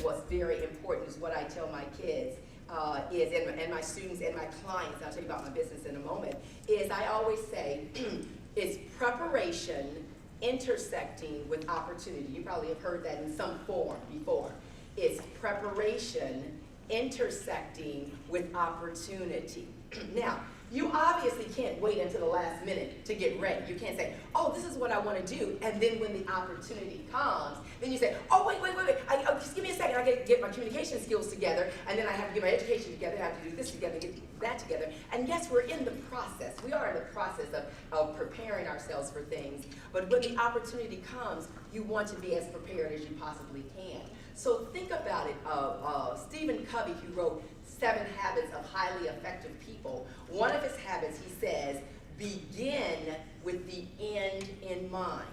what's very important is what I tell my kids and my students and my clients, I'll tell you about my business in a moment, is I always say it's preparation intersecting with opportunity. You probably have heard that in some form before. It's preparation intersecting with opportunity. Now, you obviously can't wait until the last minute to get ready. You can't say, oh, this is what I want to do, and then when the opportunity comes, then you say, oh, wait, just give me a second, I got to get my communication skills together, and then I have to get my education together, I have to do this together, get that together. And yes, we're in the process. We are in the process of preparing ourselves for things, but when the opportunity comes, you want to be as prepared as you possibly can. So think about it. Stephen Covey, who wrote 7 Habits of Highly Effective People, one of his habits, he says, begin with the end in mind.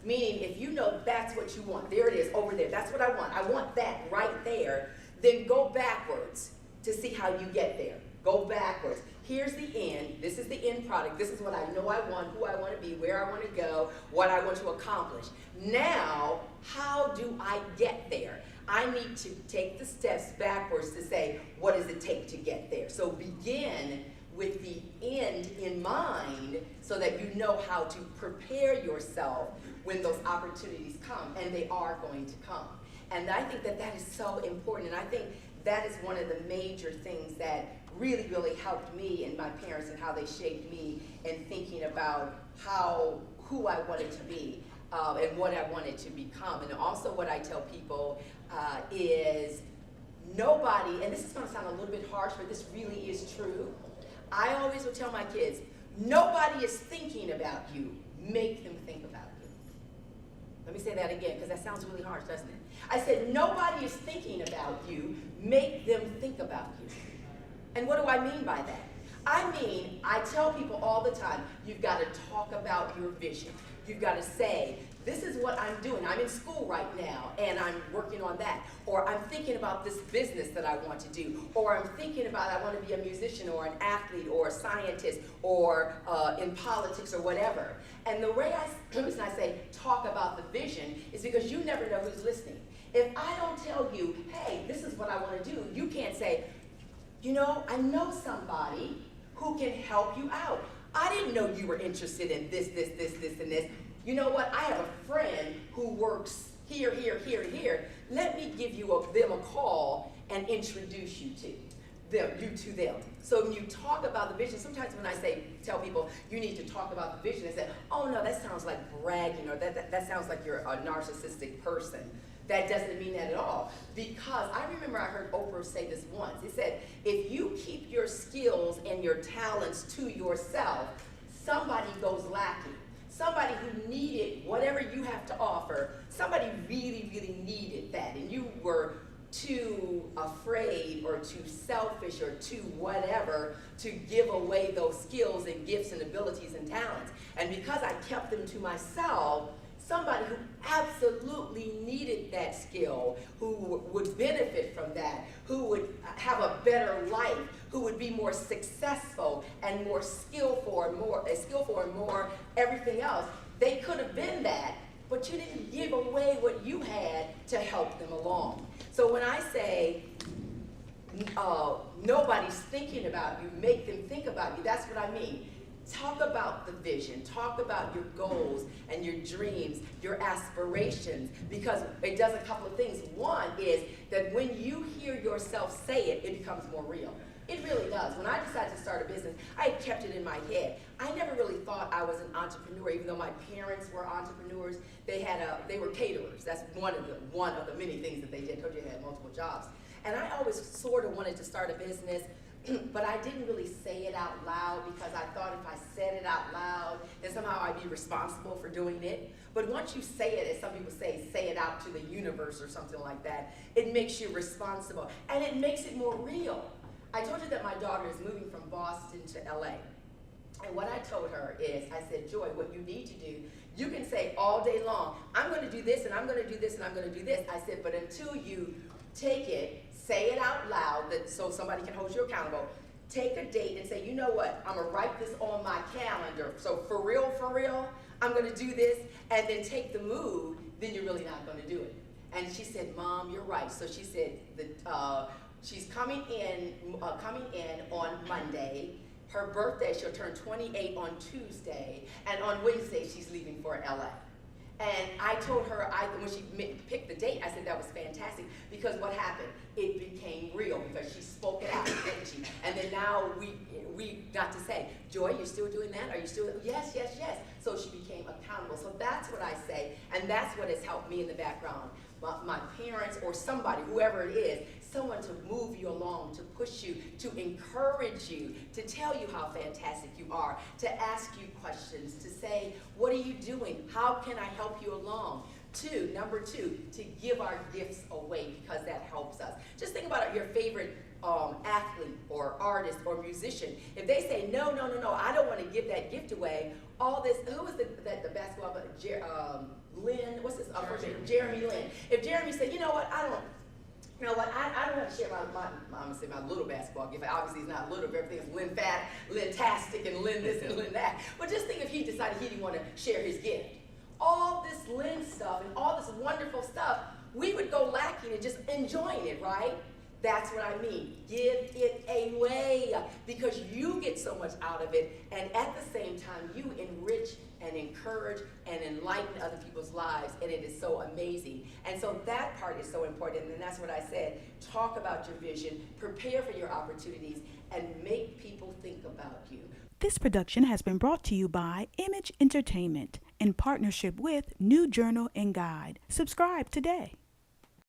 Meaning, if you know that's what you want, there it is, over there, that's what I want that right there, then go backwards to see how you get there. Go backwards. Here's the end, this is the end product, this is what I know I want, who I want to be, where I want to go, what I want to accomplish. Now, how do I get there? I need to take the steps backwards to say, what does it take to get there? So begin with the end in mind so that you know how to prepare yourself when those opportunities come, and they are going to come. And I think that that is so important, and I think that is one of the major things that really, really helped me and my parents and how they shaped me in thinking about who I wanted to be and what I wanted to become. And also what I tell people is nobody, and this is going to sound a little bit harsh, but this really is true. I always will tell my kids, nobody is thinking about you. Make them think about you. Let me say that again, because that sounds really harsh, doesn't it? I said, nobody is thinking about you. Make them think about you. And what do I mean by that? I mean, I tell people all the time, you've got to talk about your vision. You've got to say, this is what I'm doing. I'm in school right now, and I'm working on that. Or I'm thinking about this business that I want to do. Or I'm thinking about I want to be a musician or an athlete or a scientist or in politics or whatever. And the reason I say talk about the vision is because you never know who's listening. If I don't tell you, hey, this is what I want to do, you can't say, you know, I know somebody who can help you out. I didn't know you were interested in this, and this. You know what? I have a friend who works here. Let me give them a call and introduce you to them. So when you talk about the vision, sometimes when I tell people you need to talk about the vision, they say, oh no, that sounds like bragging, or that sounds like you're a narcissistic person. That doesn't mean that at all. Because I remember I heard Oprah say this once. It said, if you keep your skills and your talents to yourself, somebody goes lacking. Somebody who needed whatever you have to offer, somebody really, really needed that. And you were too afraid or too selfish or too whatever to give away those skills and gifts and abilities and talents. And because I kept them to myself, somebody who absolutely needed that skill, who would benefit from that, who would have a better life, who would be more successful and more skillful and more everything else. They could have been that, but you didn't give away what you had to help them along. So when I say nobody's thinking about you, make them think about you, that's what I mean. Talk about the vision, talk about your goals and your dreams, your aspirations, because it does a couple of things. One is that when you hear yourself say it, it becomes more real. It really does. When I decided to start a business, I had kept it in my head. I never really thought I was an entrepreneur, even though my parents were entrepreneurs. They were caterers. That's one of the many things that they did. I told you they had multiple jobs. And I always sort of wanted to start a business, but I didn't really say it out loud because I thought if I said it out loud, then somehow I'd be responsible for doing it. But once you say it, as some people say it out to the universe or something like that, it makes you responsible. And it makes it more real. I told you that my daughter is moving from Boston to LA. And what I told her is, I said, Joy, what you need to do, you can say all day long, I'm going to do this, and I'm going to do this, and I'm going to do this. I said, but until you take it, say it out loud so somebody can hold you accountable, take a date and say, you know what, I'm going to write this on my calendar. So for real, I'm going to do this, and then take the move, then you're really not going to do it. And she said, Mom, you're right. So she said that she's coming in on Monday. Her birthday, she'll turn 28 on Tuesday, and on Wednesday she's leaving for LA. And I told her, when she picked the date, I said that was fantastic, because what happened? It became real because she spoke it out, didn't she? And then now we got to say, Joy, you're still doing that? Are you still? Yes, yes, yes. So she became accountable. So that's what I say, and that's what has helped me in the background. My parents or somebody, whoever it is, someone to move you along, to push you, to encourage you, to tell you how fantastic you are, to ask you questions, to say, what are you doing? How can I help you along? Number two, to give our gifts away, because that helps us. Just think about your favorite athlete or artist or musician. If they say, no, I don't want to give that gift away, all this, who was the basketball player? Lynn, what's his first name? Jeremy Lin. If Jeremy said, you know what, I don't want to share I'm gonna say my little basketball gift. Obviously it's not little, but everything's Lynn-tastic and Lynn this and Lynn that. But just think if he decided he didn't want to share his gift. All this Lynn stuff and all this wonderful stuff, we would go lacking and just enjoying it, right? That's what I mean. Give it away, because you get so much out of it, and at the same time, you enrich and encourage and enlighten other people's lives, and it is so amazing. And so that part is so important, and that's what I said. Talk about your vision, prepare for your opportunities, and make people think about you. This production has been brought to you by Image Entertainment in partnership with New Journal and Guide. Subscribe today.